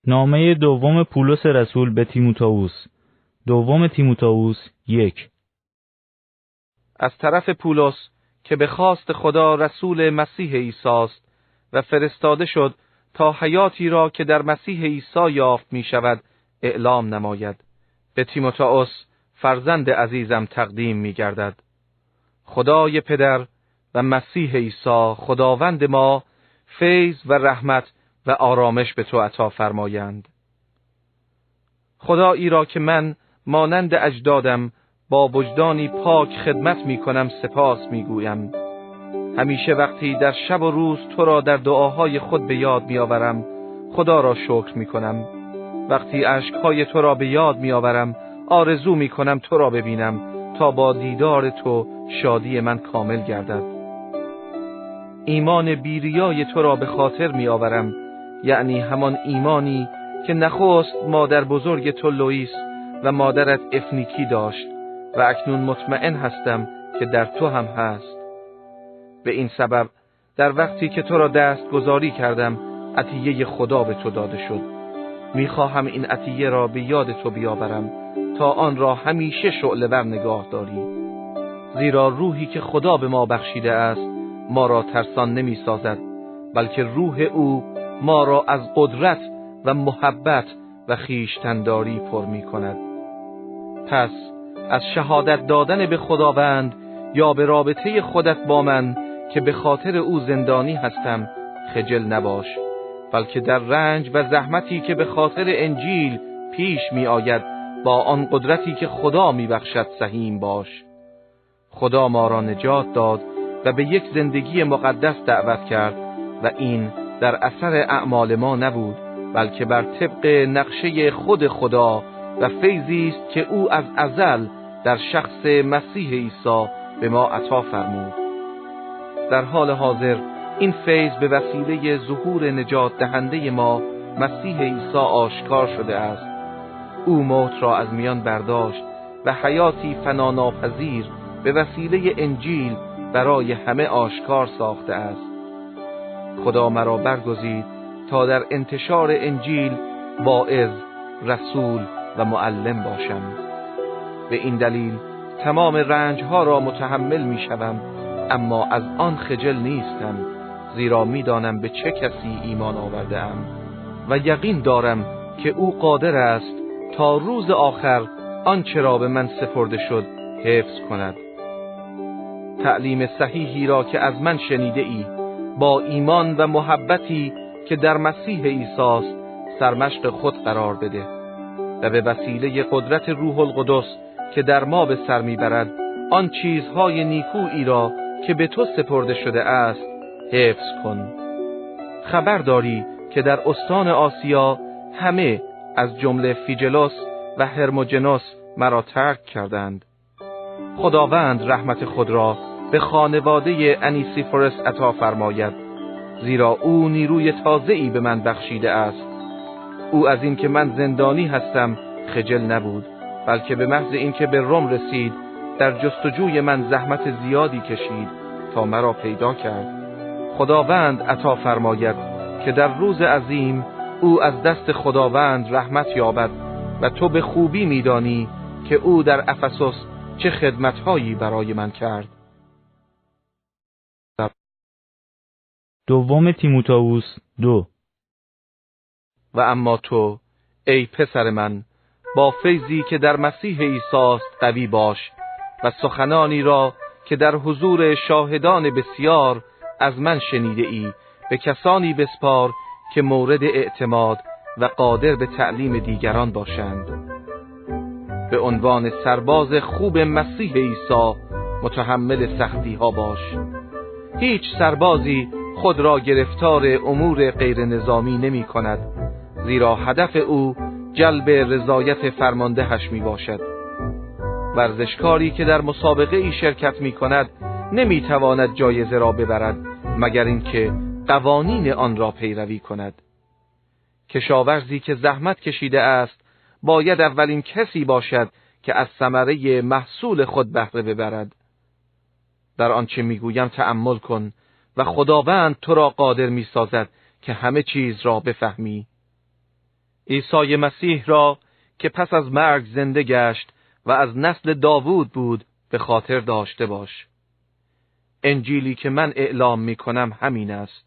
نامه دوم پولس رسول به تیموتائوس. دوم تیموتائوس 1. از طرف پولس که به خواست خدا رسول مسیح عیسی است و فرستاده شد تا حیاتی را که در مسیح عیسی یافت می شود اعلام نماید، به تیموتائوس فرزند عزیزم تقدیم می گردد. خدای پدر و مسیح عیسی خداوند ما فیض و رحمت و آرامش به تو عطا فرمایند. خدایی را که من مانند اجدادم با وجدانی پاک خدمت می کنم سپاس می گویم. همیشه وقتی در شب و روز تو را در دعاهای خود به یاد می آورم خدا را شکر می کنم. وقتی اشکهای تو را به یاد می آورم آرزو می کنم تو را ببینم تا با دیدار تو شادی من کامل گردد. ایمان بیریای تو را به خاطر می آورم، یعنی همان ایمانی که نخست مادر بزرگ تو لوئیس و مادرت افنیکی داشت و اکنون مطمئن هستم که در تو هم هست. به این سبب در وقتی که تو را دست گذاری کردم عطیه خدا به تو داده شد. میخواهم این عطیه را به یاد تو بیاورم تا آن را همیشه شعله‌ور نگاه داری. زیرا روحی که خدا به ما بخشیده است ما را ترسان نمی سازد، بلکه روح او ما را از قدرت و محبت و خویشتن‌داری پر می کند. پس از شهادت دادن به خداوند یا به رابطه خودت با من که به خاطر او زندانی هستم خجل نباش، بلکه در رنج و زحمتی که به خاطر انجیل پیش می آید با آن قدرتی که خدا می بخشد سهیم باش. خدا ما را نجات داد و به یک زندگی مقدس دعوت کرد و این در اثر اعمال ما نبود، بلکه بر طبق نقشه خود خدا و فیضی است که او از ازل در شخص مسیح عیسی به ما عطا فرمود. در حال حاضر این فیض به وسیله ظهور نجات دهنده ما مسیح عیسی آشکار شده است. او موت را از میان برداشت و حیاتی فناناپذیر به وسیله انجیل برای همه آشکار ساخته است. خدا مرا برگزید تا در انتشار انجیل واعظ، رسول و معلم باشم. به این دلیل تمام رنجها را متحمل می شوم، اما از آن خجل نیستم، زیرا می دانم به چه کسی ایمان آورده ام و یقین دارم که او قادر است تا روز آخر آنچه را به من سپرده شد حفظ کند. تعلیم صحیحی را که از من شنیده ای با ایمان و محبتی که در مسیح عیسی است سرمشق خود قرار بده و به وسیله قدرت روح القدس که در ما به سر میبرد آن چیزهای نیکویی را که به تو سپرده شده است حفظ کن. خبر داری که در استان آسیا همه از جمله فیجلوس و هرموجنوس مرا ترک کردند. خداوند رحمت خود را به خانواده انیسیفورس عطا فرماید، زیرا او نیروی تازه‌ای به من بخشیده است. او از این که من زندانی هستم خجل نبود، بلکه به محض این که به روم رسید در جستجوی من زحمت زیادی کشید تا مرا پیدا کرد. خداوند عطا فرماید که در روز عظیم او از دست خداوند رحمت یابد و تو به خوبی می‌دانی که او در افسوس چه خدمت‌هایی برای من کرد. دوم تیموتائوس 2. و اما تو ای پسر من با فیضی که در مسیح عیسی است قوی باش و سخنانی را که در حضور شاهدان بسیار از من شنیده ای به کسانی بسپار که مورد اعتماد و قادر به تعلیم دیگران باشند. به عنوان سرباز خوب مسیح عیسی متحمل سختی ها باش. هیچ سربازی خود را گرفتار امور غیر نظامی نمی کند، زیرا هدف او جلب رضایت فرماندهش می باشد. ورزشکاری که در مسابقه ای شرکت می کند نمی تواند جایزه را ببرد مگر اینکه قوانین آن را پیروی کند. کشاورزی که زحمت کشیده است باید اولین کسی باشد که از ثمره محصول خود بهره ببرد. در آنچه میگویم تأمل کن و خداوند تو را قادر میسازد که همه چیز را بفهمی. عیسی مسیح را که پس از مرگ زنده گشت و از نسل داوود بود به خاطر داشته باش. انجیلی که من اعلام می کنم همین است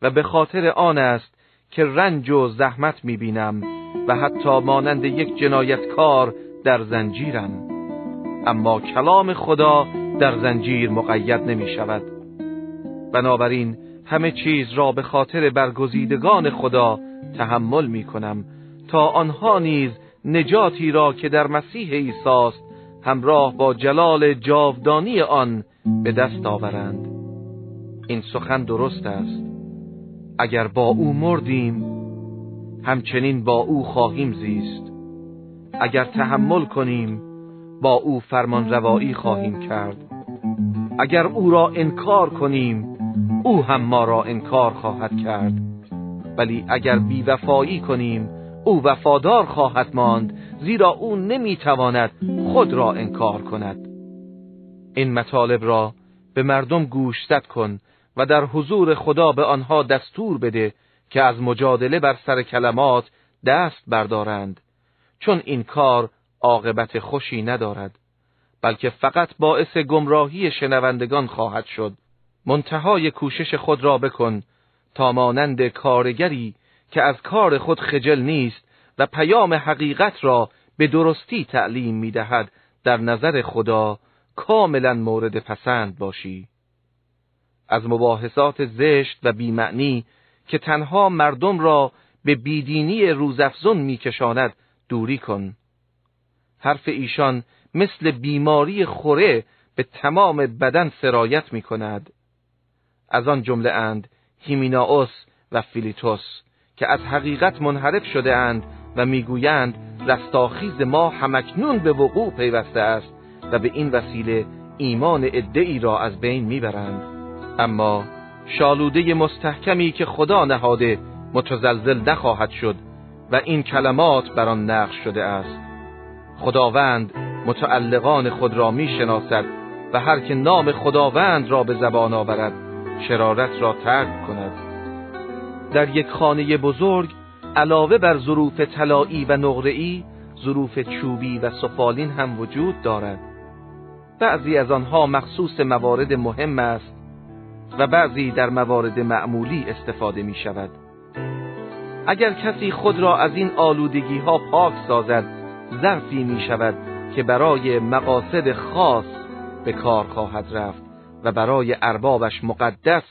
و به خاطر آن است که رنج و زحمت می بینم و حتی مانند یک جنایتکار در زنجیرم، اما کلام خدا در زنجیر مقید نمی شود. بنابراین همه چیز را به خاطر برگزیدگان خدا تحمل می کنم تا آنها نیز نجاتی را که در مسیح عیسی است همراه با جلال جاودانی آن به دست آورند. این سخن درست است. اگر با او مردیم همچنین با او خواهیم زیست. اگر تحمل کنیم با او فرمان روایی خواهیم کرد. اگر او را انکار کنیم او هم ما را انکار خواهد کرد. ولی اگر بی‌وفایی کنیم او وفادار خواهد ماند، زیرا او نمیتواند خود را انکار کند. این مطالب را به مردم گوشزد کن و در حضور خدا به آنها دستور بده که از مجادله بر سر کلمات دست بردارند، چون این کار عاقبت خوشی ندارد، بلکه فقط باعث گمراهی شنوندگان خواهد شد. منتهای کوشش خود را بکن تا مانند کارگری که از کار خود خجل نیست و پیام حقیقت را به درستی تعلیم می‌دهد در نظر خدا کاملا مورد پسند باشی. از مباحثات زشت و بی‌معنی که تنها مردم را به بیدینی روزافزون می‌کشاند دوری کن. حرف ایشان مثل بیماری خوره به تمام بدن سرایت می‌کند. از آن جمله اند هیمینائوس و فیلیتوس که از حقیقت منحرف شده اند و میگویند رستاخیز ما همکنون به وقوع پیوسته است و به این وسیله ایمان عده‌ای را از بین میبرند. اما شالوده مستحکمی که خدا نهاده متزلزل نخواهد شد و این کلمات بر آن نقش شده است. خداوند متعلقان خود را میشناسد و هر که نام خداوند را به زبان آورد شرارت را ترک کند. در یک خانه بزرگ علاوه بر ظروف طلایی و نقره‌ای، ظروف چوبی و سفالین هم وجود دارد. بعضی از آنها مخصوص موارد مهم است و بعضی در موارد معمولی استفاده می شود. اگر کسی خود را از این آلودگی ها پاک سازد، ظرفی می شود که برای مقاصد خاص به کار خواهد رفت و برای اربابش مقدس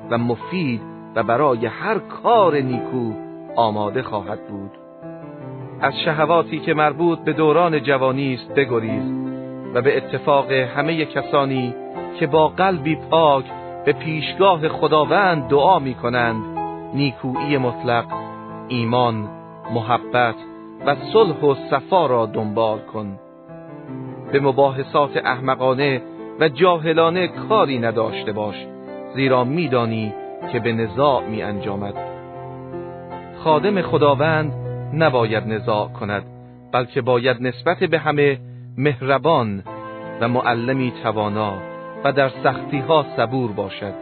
و مفید و برای هر کار نیکو آماده خواهد بود. از شهواتی که مربوط به دوران جوانی است بگریز و به اتفاق همه کسانی که با قلبی پاک به پیشگاه خداوند دعا می کنند نیکویی مطلق، ایمان، محبت و صلح و صفا را دنبال کن. به مباحثات احمقانه و جاهلانه کاری نداشته باش، زیرا میدانی که به نزاع می انجامد. خادم خداوند نباید نزاع کند، بلکه باید نسبت به همه مهربان و معلمی توانا و در سختی ها صبور باشد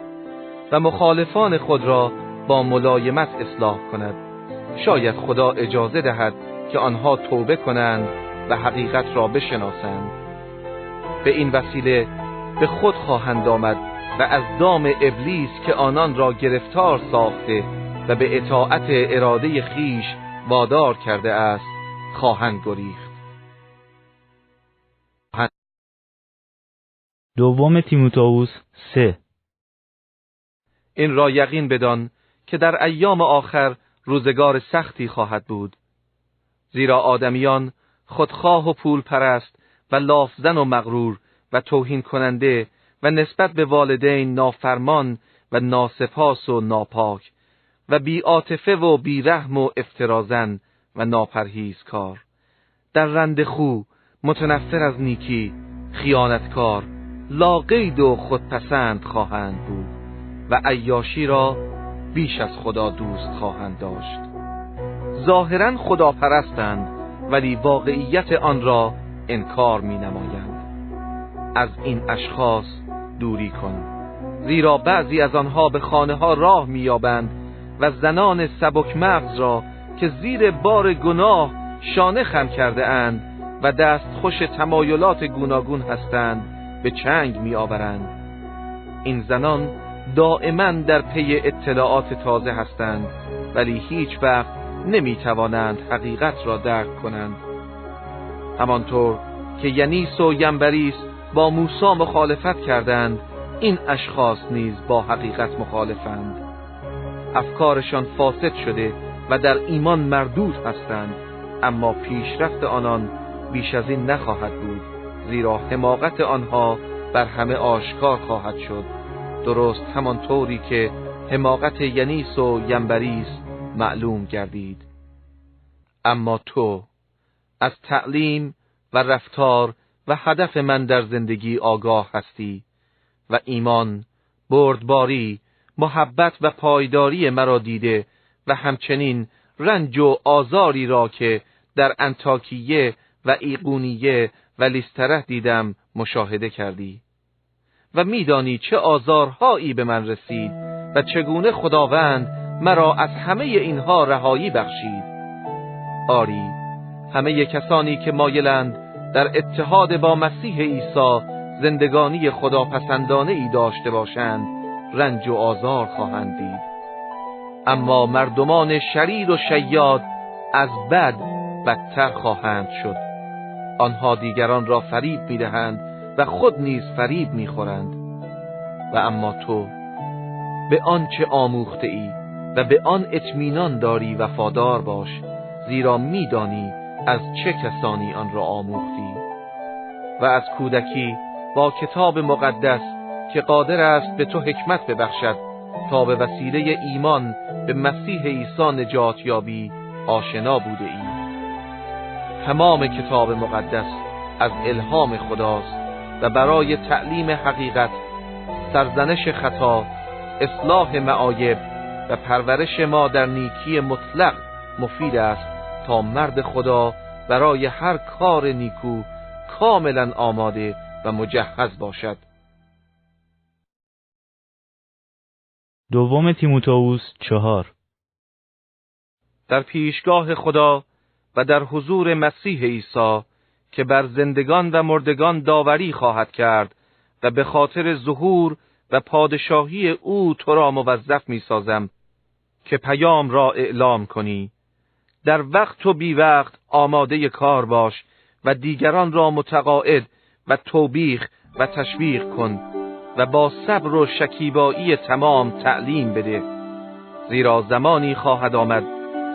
و مخالفان خود را با ملایمت اصلاح کند. شاید خدا اجازه دهد که آنها توبه کنند و حقیقت را بشناسند. به این وسیله به خود خواهند آمد و از دام ابلیس که آنان را گرفتار ساخته و به اطاعت اراده خیش وادار کرده است خواهند گریخت. دوم تیموتائوس 3. این را یقین بدان که در ایام آخر روزگار سختی خواهد بود، زیرا آدمیان خودخواه و پول پرست و لافزن و مغرور و توهین کننده و نسبت به والدین نافرمان و ناسپاس و ناپاک و بی عاطفه و بی رحم و افترازن و ناپرهیزکار، در رندخو، متنفر از نیکی، خیانتکار، لاقید و خودپسند خواهند بود و عیاشی را بیش از خدا دوست خواهند داشت. ظاهراً خدا پرستند ولی واقعیت آن را انکار می نمایند. از این اشخاص دوری کن، زیرا بعضی از آنها به خانه ها راه می یابند و زنان سبک مغز را که زیر بار گناه شانه خم کرده اند و دستخوش تمایلات گوناگون هستند به چنگ می آورند. این زنان دائما در پی اطلاعات تازه هستند ولی هیچ وقت نمی توانند حقیقت را درک کنند. همانطور که ینیس و ینبریس با موسی مخالفت کردند، این اشخاص نیز با حقیقت مخالفند. افکارشان فاسد شده و در ایمان مردود هستند، اما پیشرفت آنان بیش از این نخواهد بود، زیرا حماقت آنها بر همه آشکار خواهد شد، درست همانطوری که حماقت ینیس و ینبریس معلوم گردید. اما تو از تعلیم و رفتار و هدف من در زندگی آگاه هستی و ایمان، بردباری، محبت و پایداری مرا دیده و همچنین رنج و آزاری را که در انطاکیه و ایقونیه و لیستره دیدم مشاهده کردی و میدانی چه آزارهایی به من رسید و چگونه خداوند مرا از همه اینها رهایی بخشید. آری، همه کسانی که مایلند در اتحاد با مسیح عیسی زندگانی خداپسندانه ای داشته باشند رنج و آزار خواهند دید، اما مردمان شریر و شیاد از بد بدتر خواهند شد. آنها دیگران را فریب می‌دهند و خود نیز فریب می‌خورند. و اما تو به آنچه آموخته ای و به آن اطمینان داری وفادار باش، زیرا می‌دانی از چه کسانی آن را آموختی و از کودکی با کتاب مقدس که قادر است به تو حکمت ببخشد تا به وسیله ایمان به مسیح عیسی نجات یابی آشنا بوده ای. تمام کتاب مقدس از الهام خداست و برای تعلیم حقیقت، سرزنش خطا، اصلاح معایب و پرورش ما در نیکی مطلق مفید است تا مرد خدا برای هر کار نیکو کاملا آماده و مجهز باشد. دوم تیموتائوس 4. در پیشگاه خدا و در حضور مسیح عیسی که بر زندگان و مردگان داوری خواهد کرد و به خاطر ظهور و پادشاهی او تو را موظف می سازم که پیام را اعلام کنی. در وقت و بی وقت آماده کار باش و دیگران را متقاعد و توبیخ و تشویق کن و با صبر و شکیبایی تمام تعلیم بده، زیرا زمانی خواهد آمد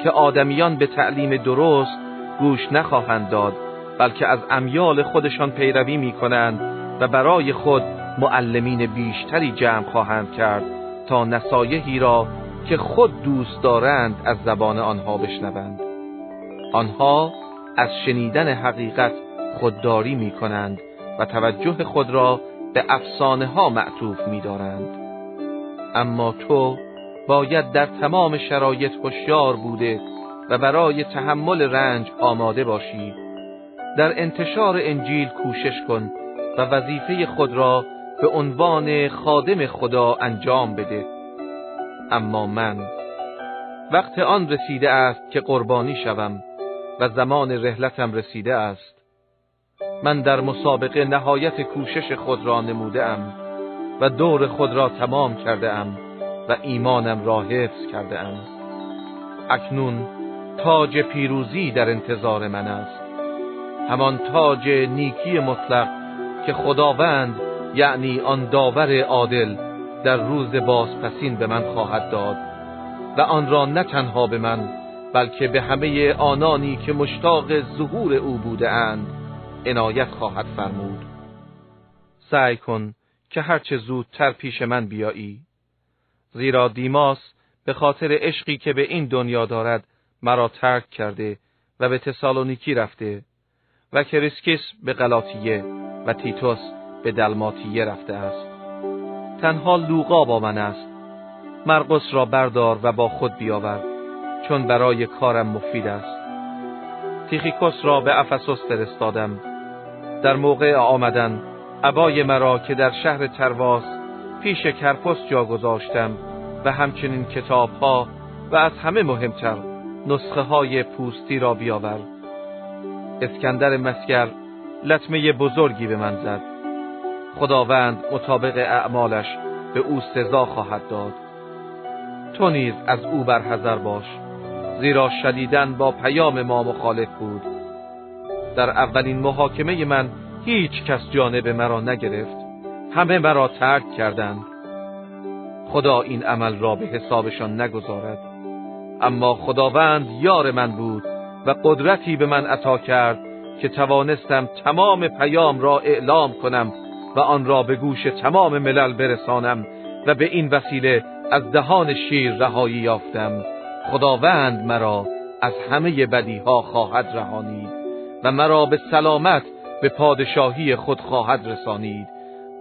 که آدمیان به تعلیم درست گوش نخواهند داد، بلکه از امیال خودشان پیروی می کنند و برای خود معلمین بیشتری جمع خواهند کرد تا نصایحی را که خود دوست دارند از زبان آنها بشنوند. آنها از شنیدن حقیقت خودداری می کنند و توجه خود را به افسانه ها معطوف می دارند. اما تو باید در تمام شرایط هوشیار بوده و برای تحمل رنج آماده باشی. در انتشار انجیل کوشش کن و وظیفه خود را به عنوان خادم خدا انجام بده. اما من وقت آن رسیده است که قربانی شوم و زمان رحلتم رسیده است. من در مسابقه نهایت کوشش خود را نموده ام و دور خود را تمام کرده ام و ایمانم را حفظ کرده ام. اکنون تاج پیروزی در انتظار من است، همان تاج نیکی مطلق که خداوند یعنی آن داور عادل در روز بازپسین به من خواهد داد و آن را نه تنها به من بلکه به همه آنانی که مشتاق ظهور او بوده اند عنایت خواهد فرمود. سعی کن که هرچه زودتر پیش من بیایی، زیرا دیماس به خاطر عشقی که به این دنیا دارد مرا ترک کرده و به تسالونیکی رفته و کریسکس به غلاطیه و تیتوس به دلماتیه رفته است. تنها لوقا با من است. مرقس را بردار و با خود بیاور، چون برای کارم مفید است. تیخیکوس را به افسوس فرستادم. در موقع آمدن عبای مرا که در شهر ترواس پیش کرپوس جا گذاشتم و همچنین کتابها و از همه مهمتر نسخه های پوستی را بیاور. اسکندر مسگر لطمه بزرگی به من زد. خداوند مطابق اعمالش به او سزا خواهد داد. تو نیز از او برحذر باش، زیرا شدیداً با پیام ما مخالف بود. در اولین محاکمه من هیچ کس جانب مرا نگرفت، همه مرا ترک کردند. خدا این عمل را به حسابشان نگذارد. اما خداوند یار من بود و قدرتی به من عطا کرد که توانستم تمام پیام را اعلام کنم و آن را به گوش تمام ملل برسانم و به این وسیله از دهان شیر رهایی یافتم. خداوند مرا از همه بدیها خواهد رهانید و مرا به سلامت به پادشاهی خود خواهد رسانید.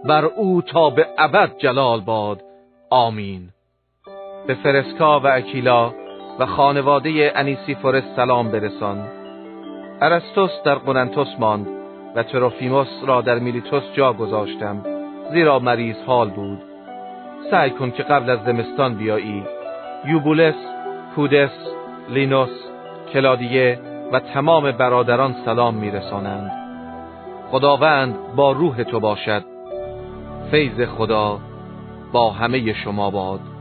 بر او تا به ابد جلال باد. آمین. به فرسکا و اکیلا و خانواده انیسیفورس سلام برسان. ارسطس در قرنتس ماند و تروفیموس را در میلیتوس جا گذاشتم، زیرا مریض حال بود. سعی کن که قبل از زمستان بیایی. یوبولس، پودس، لینوس، کلادیه و تمام برادران سلام میرسانند. خداوند با روح تو باشد. فیض خدا با همه شما باد.